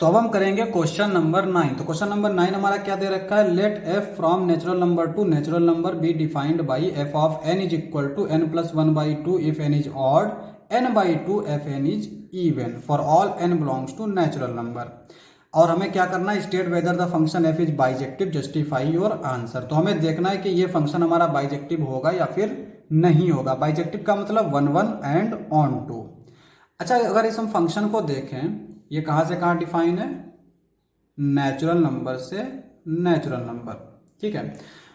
तो अब हम करेंगे क्वेश्चन नंबर 9। तो क्वेश्चन नंबर 9 हमारा क्या दे रखा है, let f from natural number to natural number be defined by f of n is equal to n plus one by two if n is odd n by two if n is even for all n belongs to natural number. और हमें क्या करना है, state whether the function f is bijective, justify your answer. तो हमें देखना है कि ये फंक्शन हमारा बाइजेक्टिव होगा या फिर नहीं होगा। बाइजेक्टिव का मतलब one one and onto. अच्छा, अगर इस हम फंक्शन को देखें, ये कहाँ से कहाँ डिफाइन है, नेचुरल नंबर से नेचुरल नंबर। ठीक है,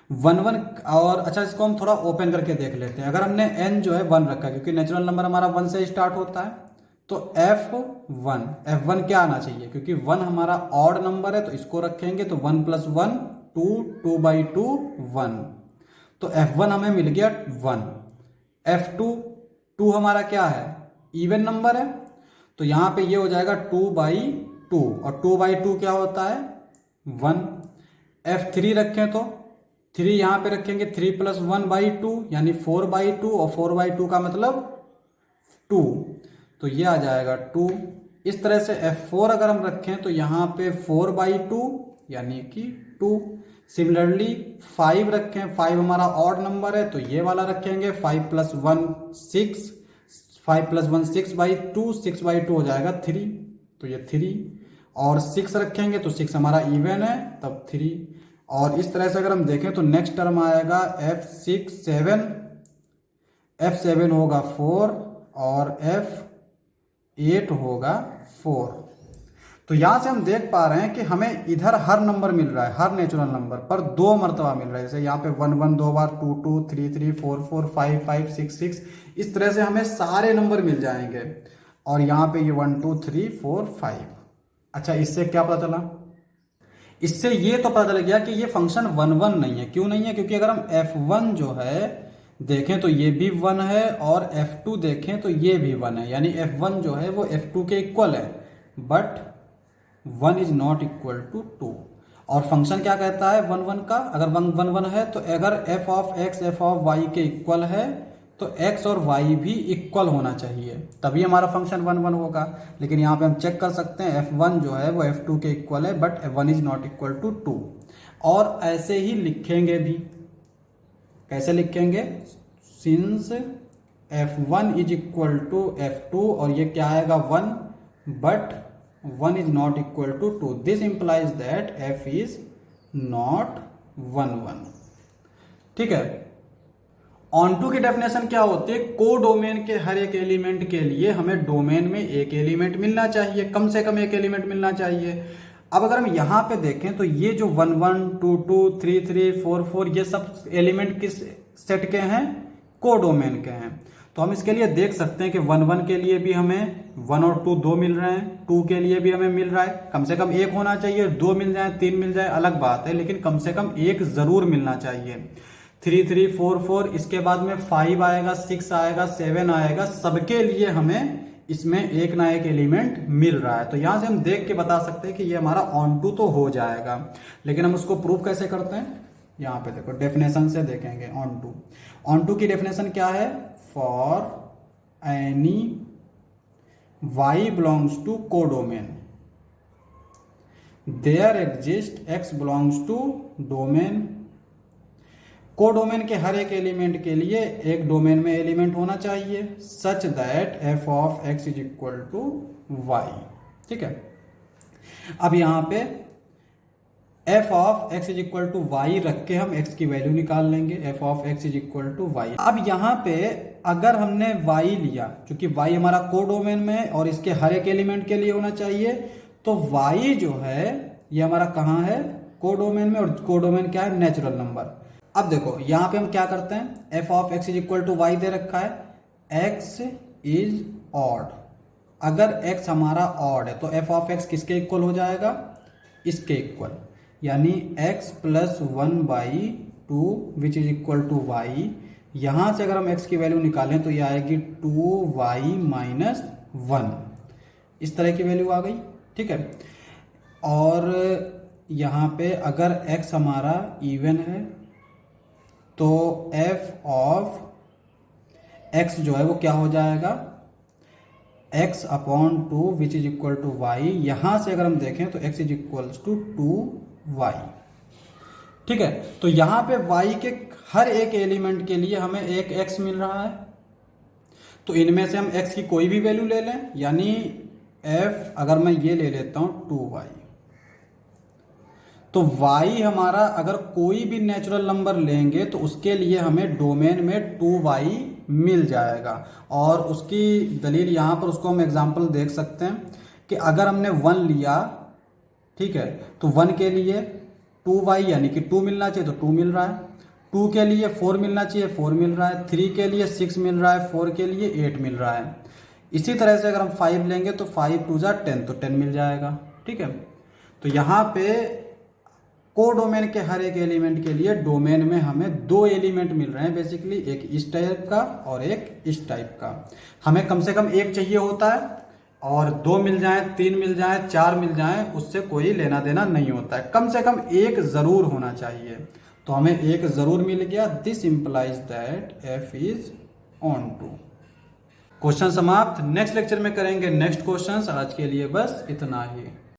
वन वन। और अच्छा, इसको हम थोड़ा ओपन करके देख लेते हैं। अगर हमने एन जो है वन रखा है, क्योंकि नेचुरल नंबर हमारा वन से स्टार्ट होता है, तो एफ वन क्या आना चाहिए, क्योंकि वन हमारा ऑड नंबर है तो इसको रखेंगे, तो one plus one two, two by two one, तो एफ वन हमें मिल गया वन। एफ टू, टू हमारा क्या है, इवन नंबर है, तो यहां पे ये हो जाएगा टू बाई टू, और टू बाई टू क्या होता है, वन। एफ थ्री रखें तो थ्री यहां पे रखेंगे, three plus one by to यानी फोर बाई टू, और फोर बाई टू का मतलब टू, तो ये आ जाएगा टू। इस तरह से एफ फोर अगर हम रखें तो यहाँ पे फोर बाई टू यानी कि टू। सिमिलरली फाइव रखें, फाइव हमारा ऑड नंबर है तो ये वाला रखेंगे, five plus one six, five plus one six by two, six by two हो जाएगा थ्री, तो ये थ्री। और सिक्स रखेंगे तो सिक्स हमारा इवन है तब थ्री। और इस तरह से अगर हम देखें तो नेक्स्ट टर्म आएगा F six seven, F seven होगा फोर, और एफ एट होगा फोर। तो यहां से हम देख पा रहे हैं कि हमें इधर हर नंबर मिल रहा है, हर नेचुरल नंबर पर दो मर्तबा मिल रहा है। जैसे यहाँ पे वन वन दो बार, two two, three three, four four, five five, six six, इस तरह से हमें सारे नंबर मिल जाएंगे। और यहाँ पे ये one two three four five. अच्छा, इससे क्या पता चला, इससे ये तो पता चल गया कि ये फंक्शन वन वन नहीं है। क्यों नहीं है, क्योंकि अगर हम एफ वन जो है देखें तो ये भी वन है, और एफ टू देखें तो ये भी वन है, यानी एफ वन जो है वो एफ टू के इक्वल है, but one is not equal to two. और फंक्शन क्या कहता है वन वन का, अगर वन वन वन है तो अगर f of x f of y के इक्वल है तो एक्स और वाई भी इक्वल होना चाहिए, तभी हमारा फंक्शन वन वन होगा। लेकिन यहाँ पे हम चेक कर सकते हैं एफ वन जो है वो एफ टू के इक्वल है, but one is not equal to two. और ऐसे ही लिखेंगे भी, कैसे लिखेंगे, since f one is equal to f two, और ये क्या आएगा one, but one is not equal to two, this implies that f is not one one. ठीक है, ऑन टू की डेफिनेशन क्या होती है, को डोमेन के हर एक एलिमेंट के लिए हमें डोमेन में एक एलिमेंट मिलना चाहिए, कम से कम एक एलिमेंट मिलना चाहिए। अब अगर हम यहां पे देखें तो ये जो one one two two three three four four, ये सब एलिमेंट किस सेट के हैं, को डोमेन के हैं। तो हम इसके लिए देख सकते हैं कि वन वन के लिए भी हमें वन और टू दो मिल रहे हैं, टू के लिए भी हमें मिल रहा है, कम से कम एक होना चाहिए, दो मिल जाए तीन मिल जाए अलग बात है, लेकिन कम से कम एक जरूर मिलना चाहिए। थ्री थ्री फोर फोर, इसके बाद में फाइव आएगा, सिक्स आएगा, सेवन आएगा, सबके लिए हमें इसमें एक ना एक एलिमेंट मिल रहा है। तो यहां से हम देख के बता सकते हैं कि ये हमारा ऑन टू तो हो जाएगा। लेकिन हम उसको प्रूव कैसे करते हैं, यहाँ पे देखो डेफिनेशन से देखेंगे ऑन टू। ऑन टू की डेफिनेशन क्या है, for any y belongs to codomain there exist x belongs to domain। Codomain के हर एक एलिमेंट के लिए एक डोमेन में एलिमेंट होना चाहिए, such that f of x is equal to y. ठीक है, अब यहां पे f of x is equal to y रख के हम एक्स की वैल्यू निकाल लेंगे, f of x is equal to y. अब यहां पे अगर हमने वाई लिया, क्योंकि वाई हमारा कोडोमेन में है और इसके हर एक एलिमेंट के लिए होना चाहिए, तो वाई जो है ये हमारा कहाँ है, कोडोमेन में, और कोडोमेन क्या है, नेचुरल नंबर। अब देखो यहां पे हम क्या करते हैं, f of x is equal to y दे रखा है, एक्स इज ऑड। अगर एक्स हमारा ऑड है तो एफ ऑफ एक्स किसके इक्वल हो जाएगा, इसके इक्वल, यानी x plus one by two which is equal to y. यहां से अगर हम x की वैल्यू निकालें तो ये आएगी टू वाई माइनस वन, इस तरह की वैल्यू आ गई। ठीक है, और यहां पे अगर x हमारा इवन है तो f ऑफ x जो है वो क्या हो जाएगा, x upon 2 which is equal to y. यहां से अगर हम देखें तो x is equals to 2y। ठीक है, तो यहां पे y के हर एक एलिमेंट के लिए हमें एक x मिल रहा है, तो इनमें से हम x की कोई भी वैल्यू ले लें, यानी f अगर मैं ये ले लेता हूं 2y, तो y हमारा अगर कोई भी नेचुरल नंबर लेंगे तो उसके लिए हमें डोमेन में 2y मिल जाएगा। और उसकी दलील यहाँ पर उसको हम एग्जांपल देख सकते हैं कि अगर हमने 1 लिया, ठीक है, तो 1 के लिए 2y यानी कि 2 मिलना चाहिए तो 2 मिल रहा है, 2 के लिए 4 मिलना चाहिए 4 मिल रहा है, 3 के लिए 6 मिल रहा है, 4 के लिए 8 मिल रहा है। इसी तरह से अगर हम 5 लेंगे तो 5 2 जा 10 तो 10 मिल जाएगा। ठीक है, तो यहाँ पे कोडोमेन के हर एक एलिमेंट के लिए डोमेन में हमें 2 एलिमेंट मिल रहे हैं बेसिकली, एक इस टाइप का और एक इस टाइप का। हमें कम से कम एक चाहिए होता है, और 2 मिल जाए, 3 मिल जाए, 4 मिल जाए, उससे कोई लेना देना नहीं होता है, कम से कम एक जरूर होना चाहिए। तो हमें एक जरूर मिल गया। This implies that f is onto. Question समाप्त। नेक्स्ट लेक्चर में करेंगे नेक्स्ट क्वेश्चन। आज के लिए बस इतना ही।